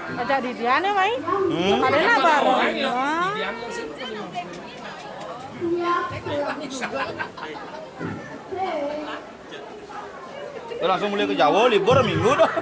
Ajak Didian ya, Mai? Kalian bareng. Wah. Ya, langsung mulai ke Jawa, libur minggu dah.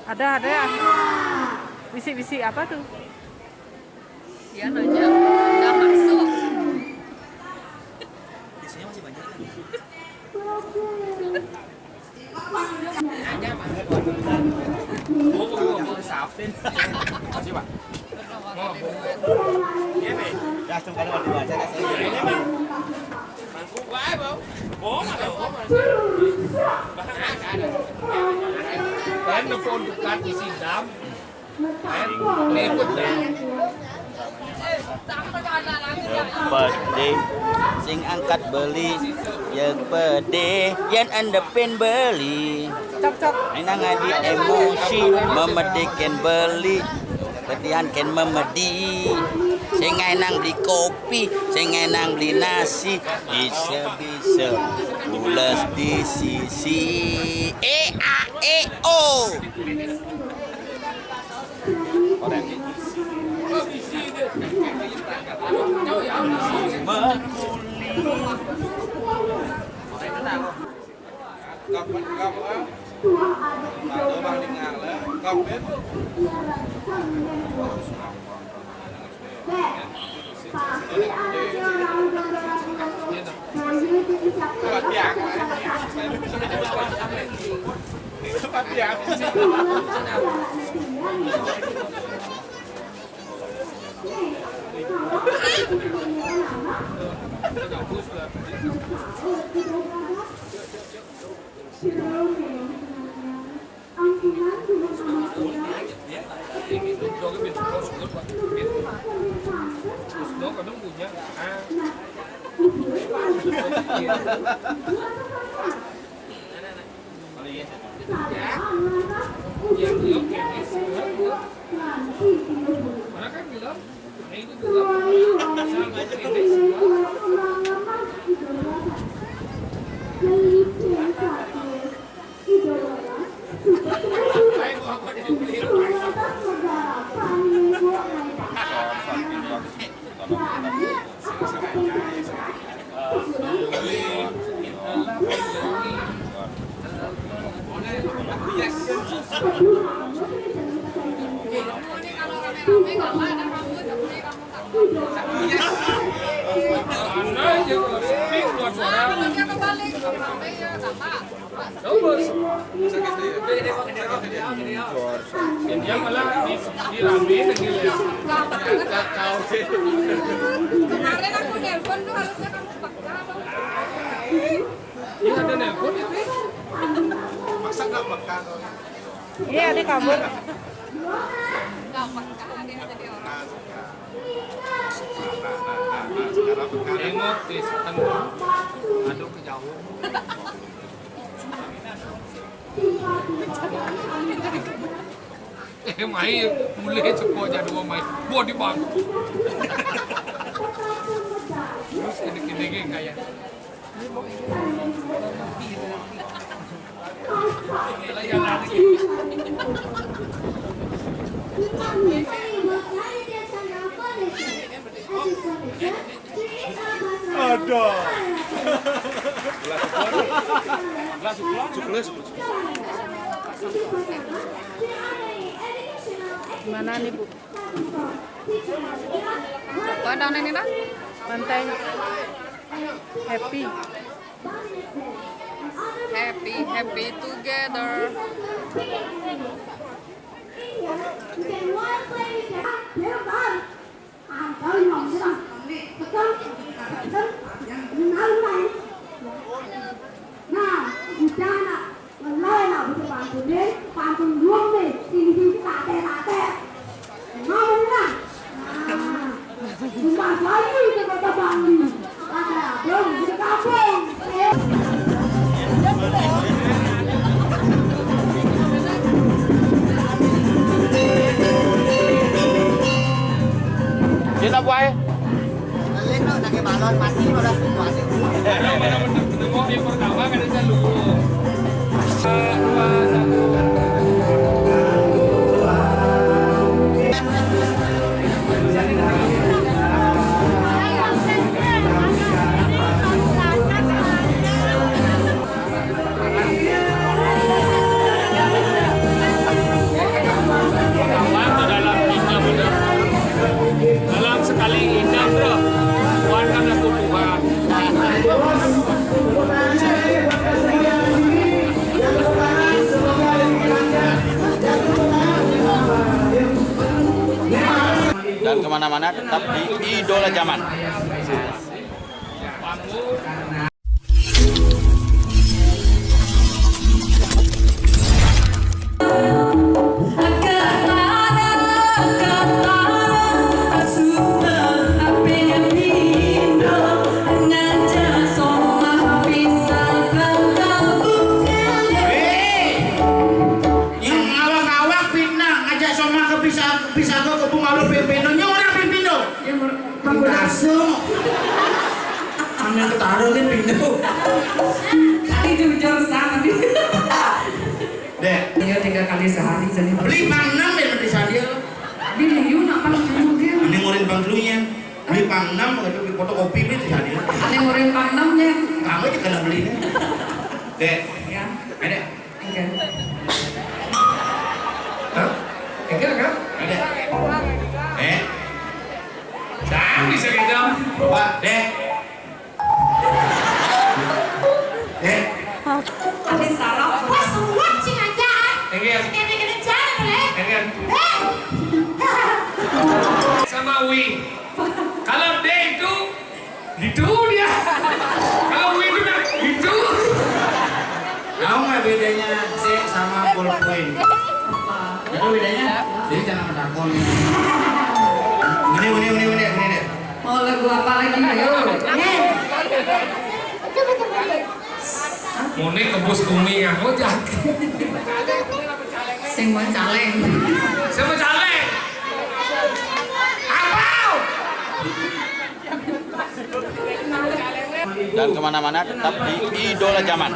Ada. Bisik-bisik apa tuh? Dia nanya, udah masuk. Isinya masih banyak kan? Masih, Pak. Langsung kan waktu baca kasih. Kan nelfon dekat di Sindam. Liput dah. Pede sing angkat beli yang pede yang andepin beli Cok. nang ngadi emosi memediken beli petihan ken memedi sing nang beli kopi sing nang beli nasi bisa ules di sisi a e o Dia malah diramein gitu ya. Kemarin aku nelpon tuh harusnya kamu peka. Dia ada nelpon itu. Masa nggak peka? Iya, adik kabur. Gak peka dia jadi orang. Tengok di setan. Aduh kejauhan. Mai mulai cepat jadi mai. Buat di bang. Terus kini kayak. Ada. Gimana nih, Bu? Padang ini dah. Pantai happy. Happy together. Nah, di sana, mulai lah bisa bantu deh, bantu dong deh, sini tate. Ngomong lah. Nah, bebas lagi ke kota Bali. Ada belum di kampung. Sino buhay? Mana menang yang pertama kan saya lupa. Dalam sekali indah bro, warga aku Tuhan. Dan kemana-mana tetap di Idola Zaman. Ambil ketaruh kan pintu. Tadi jujur sangat. Dek, Dia 3 kali sehari jadi beli pang 6 ya nanti sadia. di liu nak pang juga. Ini ngurin pang dulunya. Beli pang 6 kalau beli fotokopi beli di sadia. Ada ngoreng pang 6 nya. Kamu aja kalau belinya. Dek, Ya, ada. enggak. Hah? Enggak kan? Ada. Jangan bisa gitu. Pak, Dek. Dek. Ada salah. Wah, semua cing aja. Enggak. Kene-kene jalan boleh. Enggak. Sama Wi. Kalau D itu dia. Kalau Wi itu dah itu. Tahu nggak bedanya C sama ballpoint? Itu bedanya? Jadi jangan ketakon. Ini deh. Mau lagu apa lagi ayo? Mone kebus bumi aku jak. Sing mau caleng. Sama caleng. Apa? Dan kemana-mana tetap di Idola Zaman.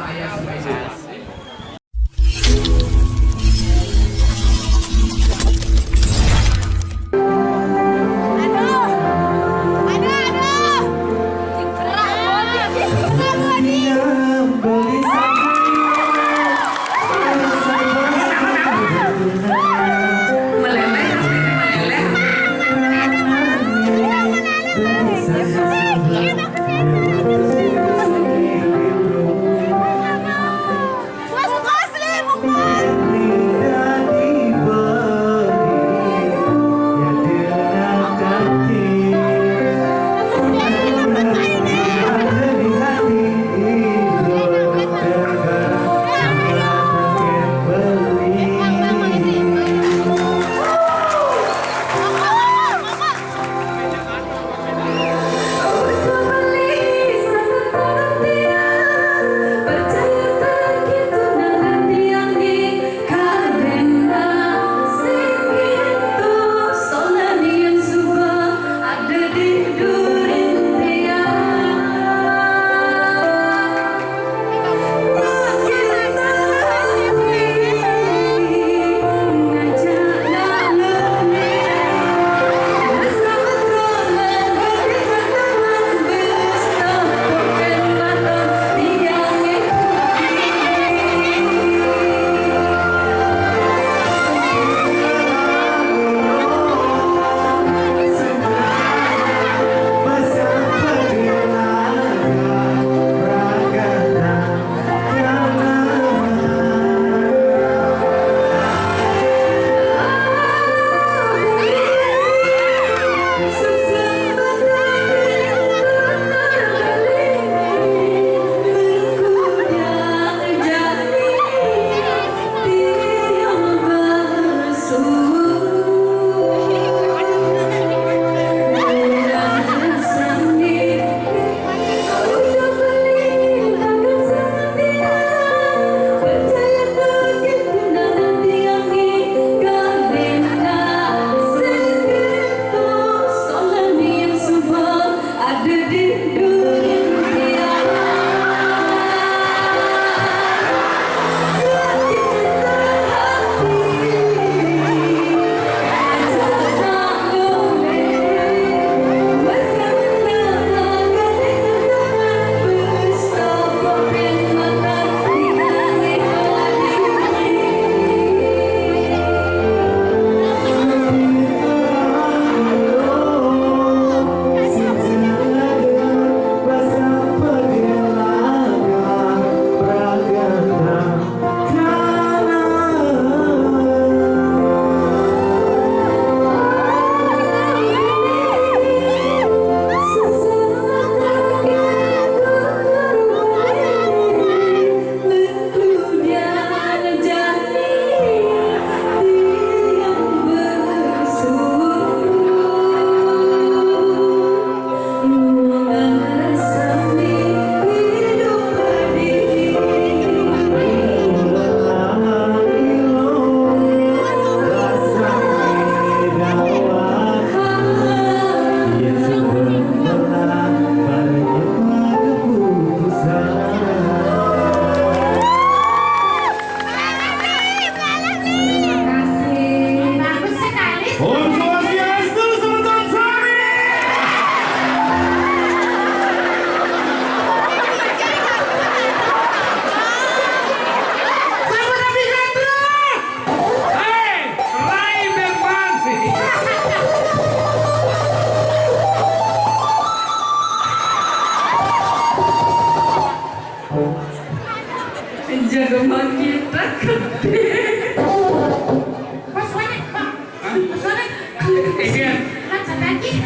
lagi.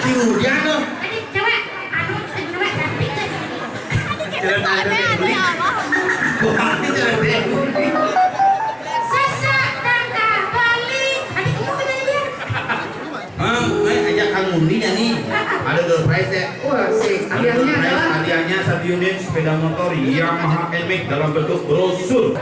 Si hujan tuh. Adik cewek, aduh cewek cantik tuh. Cerita deh. Bukan cerita. Sasa tangga Bali. Adik kamu kenal dia? Ajak Kang Mundi nih. Ada door prize ya. Wah, sih. Hadiahnya adalah Hadiahnya 1 unit sepeda motor Yamaha NMAX dalam bentuk brosur.